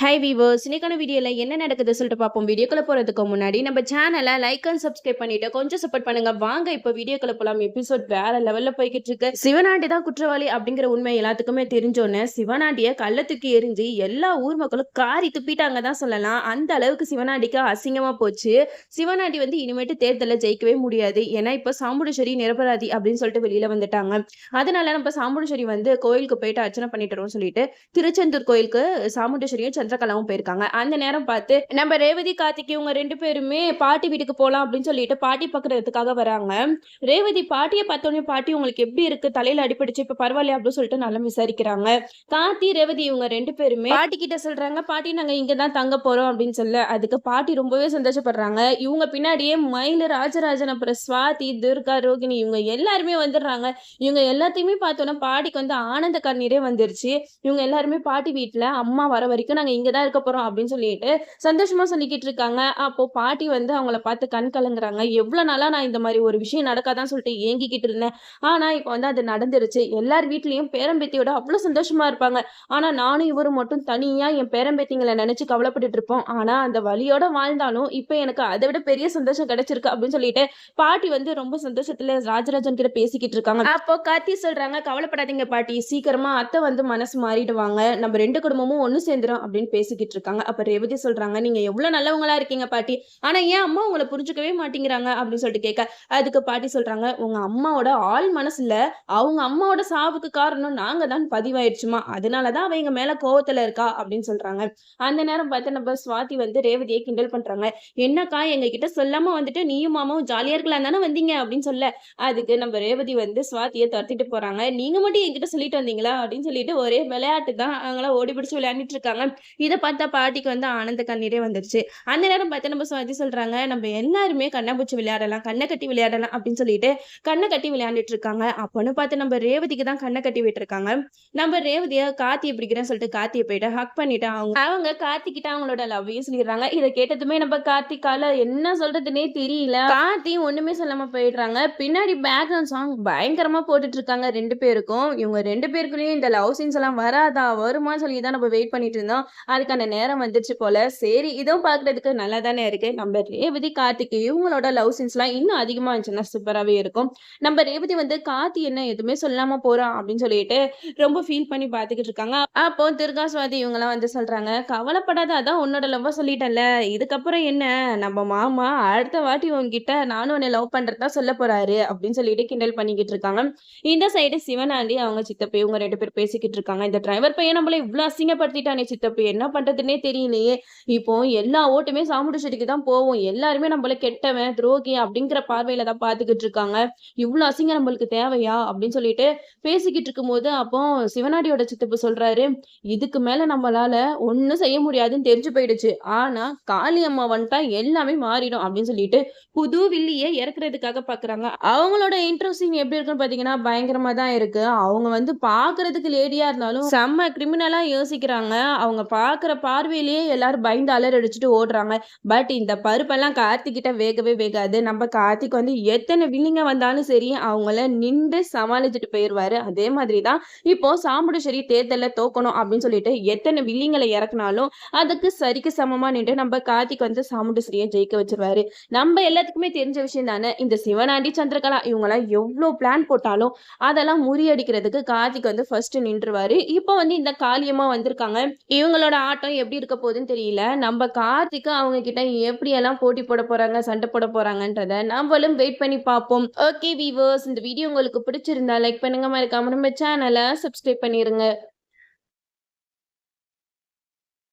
Hi viewers, இன்னைக்கான வீடியோல என்ன நடக்குது சொல்லிட்டு பார்ப்போம். வீடியோக்குள்ள போறதுக்கு முன்னாடி நம்ம சேனலை லைக் அண்ட் சப்ஸ்கிரைப் பண்ணிட்டு கொஞ்சம் சப்போர்ட் பண்ணுங்க. வாங்க இப்போ வீடியோக்குள்ள போலாம். எபிசோட் வேற லெவல்ல போய்கிட்டு இருக்கு. சிவனாண்டி தான் குற்றவாளி அப்படிங்கிற உண்மை எல்லாத்துக்குமே தெரிஞ்சோன்னு சிவனாண்டிய கள்ள தூக்கி எரிஞ்சு எல்லா ஊர் மக்களும் காரி துப்பிட்டாங்க தான் சொல்லலாம். அந்த அளவுக்கு சிவனாண்டிக்கு அசிங்கமா போச்சு. சிவனாண்டி வந்து இனிமேட்டு தேர்தலில் ஜெயிக்கவே முடியாது. ஏன்னா இப்போ சாமுண்டீஸ்வரி நிரபராதி அப்படின்னு சொல்லிட்டு வெளியில வந்துட்டாங்க. அதனால நம்ம சாமுண்டீஸ்வரி வந்து கோயிலுக்கு போயிட்டு அர்ச்சனை பண்ணிட்டு சொல்லிட்டு திருச்செந்தூர் கோயிலுக்கு சாமுண்டீஸ்வரியும் சந்திரகலாவும் போயிருக்காங்க. அந்த நேரம் பார்த்து நம்ம ரேவதி கார்த்திக் இவங்க 2 பேருமே பாட்டி வீட்டுக்கு போலாம் அப்படின்னு சொல்லிட்டு பாட்டி பக்கறதுக்காக வராங்க. ரேவதி பாட்டியை பார்த்தோன்னே, பாட்டி உங்களுக்கு எப்படி இருக்கு, தலையில அடிபடிச்சு இப்ப பரவாயில்லையா அப்படின்னு சொல்லிட்டு நல்லா விசாரிக்கிறாங்க. கார்த்தி ரேவதி இவங்க 2 பேருமே பாட்டி கிட்ட சொல்றாங்க, பாட்டி நாங்க இங்கதான் தங்க போறோம் அப்படின்னு சொல்ல. அதுக்கு பாட்டி ரொம்பவே சந்தோஷப்படுறாங்க. இவங்க பின்னாடியே மயில ராஜராஜன், அப்புறம் ஸ்வாதி, துர்கா, ரோகிணி இவங்க எல்லாருமே வந்துடுறாங்க. இவங்க எல்லாத்தையுமே பார்த்தோன்னா பாட்டிக்கு வந்து ஆனந்த கண்ணீரே வந்துருச்சு. இவங்க எல்லாருமே பாட்டி வீட்டுல அம்மா வர வரைக்கும் நாங்க இங்கதான் இருக்க போறோம் அப்படின்னு சொல்லிட்டு சந்தோஷமா சொல்லிக்கிட்டு இருக்காங்க. அப்போ பாட்டி வந்து அவங்கள பார்த்து கண் கலங்குறாங்க. எவ்வளவு நாளா நான் இந்த மாதிரி ஒரு விஷயம் நடக்காதான் சொல்லிட்டு ஏங்கிக்கிட்டு இருந்தேன். ஆனா இப்ப வந்து அது நடந்துருச்சு. எல்லார் வீட்லயும் பேரம்பேத்தியோட அவ்வளவு சந்தோஷமா இருப்பாங்க. ஆனா நானும் இவரும் மட்டும் தனியா என் பேரம்பேத்திங்களை நினைச்சு கவலைப்பட்டுட்டு இருப்போம். ஆனா அந்த வலியோட வாழ்ந்தாலும் இப்ப எனக்கு அதை விட பெரிய சந்தோஷம் கிடைச்சிருக்கு அப்படின்னு சொல்லிட்டு பாட்டி வந்து ரொம்ப சந்தோஷத்துல ராஜராஜன் கிட்ட பேசிக்கிட்டு இருக்காங்க. அப்போ கார்த்தி சொல்றாங்க, கவலைப்படாதீங்க பாட்டி, சீக்கிரமா அத்தை வந்து மனசு மாறிடுவாங்க, நம்ம 2 குடும்பமும் ஒண்ணு சேர்ந்துரும் அப்படின்னு பேசிக்கிட்டு இருக்காங்க. அப்ப ரேவதி சொல்றாங்க, நீங்க எவ்வளவு நல்லவங்களா இருக்கீங்க பாட்டி, ஆனா ஏன் அம்மா உங்களை புரிஞ்சுக்கவே மாட்டேங்கிறாங்க அப்படின்னு சொல்லிட்டு கேட்க, அதுக்கு பாட்டி சொல்றாங்க, உங்க அம்மாவோட ஆள் மனசுல அவங்க அம்மாவோட சாவுக்கு காரணம் நாங்க தான் பதிவாயிடுச்சுமா, அதனாலதான் அவ எங்க மேல கோவத்துல இருக்கா அப்படின்னு சொல்றாங்க. அந்த நேரம் பார்த்து நம்ம சுவாதி வந்து ரேவதியை கிண்டல் பண்றாங்க. என்னக்கா எங்க கிட்ட சொல்லாம வந்துட்டு நீயும் மாமாவும் ஜாலியா இருக்கலாம் தானே வந்தீங்க அப்படின்னு சொல்ல, அதுக்கு நம்ம ரேவதி வந்து சுவாதியை துரத்திட்டு போறாங்க. நீங்க மட்டும் என்கிட்ட சொல்லிட்டு வந்தீங்களா அப்படின்னு சொல்லிட்டு ஒரே விளையாட்டு தான் அவங்கள ஓடி பிடிச்சு விளையாண்டுட்டு இருக்காங்க. இதை பார்த்தா பாட்டிக்கு வந்து ஆனந்த கண்ணீரே வந்துருச்சு. அந்த நேரம் பார்த்து நம்ம சுவாதி சொல்றாங்க, நம்ம எல்லாருமே கண்ணாம்பூச்சி விளையாடலாம், கண்ணை கட்டி விளையாடலாம் அப்படின்னு சொல்லிட்டு கண்ணை கட்டி விளையாண்டுட்டு இருக்காங்க. அப்பன்னு பார்த்து நம்ம ரேவதிக்கு தான் கண்ணை கட்டி விட்டு இருக்காங்க. நம்ம ரேவதிய கார்த்தியை பிடிக்கிறேன்னு சொல்லிட்டு கார்த்தியை போயிட்டு ஹக் பண்ணிட்டு அவங்க கார்த்திகிட்ட அவங்களோட லவ்வையும் சொல்லிடுறாங்க. இதை கேட்டதுமே நம்ம கார்த்திகால என்ன சொல்றதுன்னே தெரியல. கார்த்தி ஒண்ணுமே சொல்லாம போயிடுறாங்க. பின்னாடி பேக்ரவுண்ட் சாங் பயங்கரமா போட்டுட்டு இருக்காங்க 2 பேருக்கும். இவங்க 2 பேருக்குள்ளேயும் இந்த லவ் சீன்ஸ் எல்லாம் வராதா வருமா சொல்லி தான் நம்ம வெயிட் பண்ணிட்டு இருந்தோம். அதுக்கான நேரம் வந்துருச்சு போல. சரி, இதுவும் பாக்குறதுக்கு நல்லா தானே இருக்கு. நம்ம ரேவதி கார்த்திக் இவங்களோட லவ் சீன்ஸ் எல்லாம் இன்னும் அதிகமா இருந்துச்சுன்னா சூப்பராகவே இருக்கும். நம்ம ரேவதி வந்து கார்த்தி என்ன எதுவுமே சொல்லாம போறான் அப்படின்னு சொல்லிட்டு ரொம்ப ஃபீல் பண்ணி பாத்துக்கிட்டு இருக்காங்க. அப்போ துர்கா சுவாதி இவங்க எல்லாம் வந்து சொல்றாங்க, கவலைப்படாத, அதான் உன்னோட லவ்வ சொல்லிட்டல, இதுக்கப்புறம் என்ன, நம்ம மாமா அடுத்த வாட்டி உங்ககிட்ட நானும் உன்னை லவ் பண்றதா சொல்ல போறாரு அப்படின்னு சொல்லிட்டு கிண்டல் பண்ணிக்கிட்டு இருக்காங்க. இந்த சைடு சிவனாண்டி அவங்க சித்தப்பி இவங்க 2 பேர் பேசிக்கிட்டு இருக்காங்க. இந்த டிரைவர் பையன் நம்மள இவ்வளவு அசிங்கப்படுத்திட்டானே சித்தப்பி, என்ன பண்றதுன்னே தெரியலையே. இப்போ எல்லா ஓட்டுமே சாமுண்டீஸ்வரிக்கு தான் போவோம், எல்லாருமே நம்மள கெட்டவன் துரோகி அப்படிங்கிற பார்வையில தான் பாத்துக்கிட்டு இருக்காங்க. இவ்வளவு அசிங்கம் நம்மளுக்கு தேவையா அப்படின்னு சொல்லிட்டு பேசிக்கிட்டு இருக்கும்போது அப்போ சிவனாடியோட சித்தப்பு சொல்றாரு, இதுக்கு மேல நம்மளால ஒண்ணும் செய்ய முடியாதுன்னு தெரிஞ்சு போயிடுச்சு, ஆனா காளி அம்மா வந்துட்டா எல்லாமே மாறிடும் அப்படின்னு சொல்லிட்டு புது வில்லியை இறக்குறதுக்காக பாக்குறாங்க. அவங்களோட இன்ட்ரெஸ்டிங் எப்படி இருக்குன்னு பாத்தீங்கன்னா பயங்கரமா தான் இருக்கு. அவங்க வந்து பாக்குறதுக்கு லேடியா இருந்தாலும் செம்ம கிரிமினலா யோசிக்கிறாங்க. அவங்க பாக்குற பார்வையிலேயே எல்லாரும் பயந்து அலறடிச்சுட்டு ஓடுறாங்க. பட் இந்த பருப்பெல்லாம் கார்த்திக் கிட்ட வேகவே வேகாது. நம்ம கார்த்திக் வந்து எத்தனை வில்லிங்க வந்தாலும் சரி அவங்கள நின்று சமாளிச்சுட்டு போயிடுவாரு. அதே மாதிரிதான் இப்போ சாமுண்டீஸ்வரி தேர்தலில் தோக்கணும் அப்படின்னு சொல்லிட்டு எத்தனை வில்லிங்களை இறக்குனாலும் அதுக்கு சரிக்கு சமமா நின்று நம்ம கார்த்திக் வந்து சாமுண்டீஸ்வரியை ஜெயிக்க வச்சிருவாரு. நம்ம எல்லாத்துக்குமே தெரிஞ்ச விஷயம் தானே. இந்த சிவனாண்டி சந்திரகலா இவங்கெல்லாம் எவ்வளவு பிளான் போட்டாலும் அதெல்லாம் முறியடிக்கிறதுக்கு கார்த்திக் வந்து ஃபர்ஸ்ட் நின்றுவாரு. இப்போ வந்து இந்த காளியம்மா வந்திருக்காங்க. இவங்களோட ஆட்டம் எப்படி இருக்க போகுதுன்னு தெரியல. நம்ம கார்த்திக் அவங்க கிட்ட எப்படி எல்லாம் போட்டி போட போறாங்க, சண்டை போட போறாங்கன்றத நம்மளும் வெயிட் பண்ணி பார்ப்போம். ஓகே வீவர்ஸ், இந்த வீடியோ உங்களுக்கு பிடிச்சிருந்தா லைக் பண்ணுங்க, மறக்காம நம்ம சேனலை சப்ஸ்கிரைப் பண்ணிருங்க.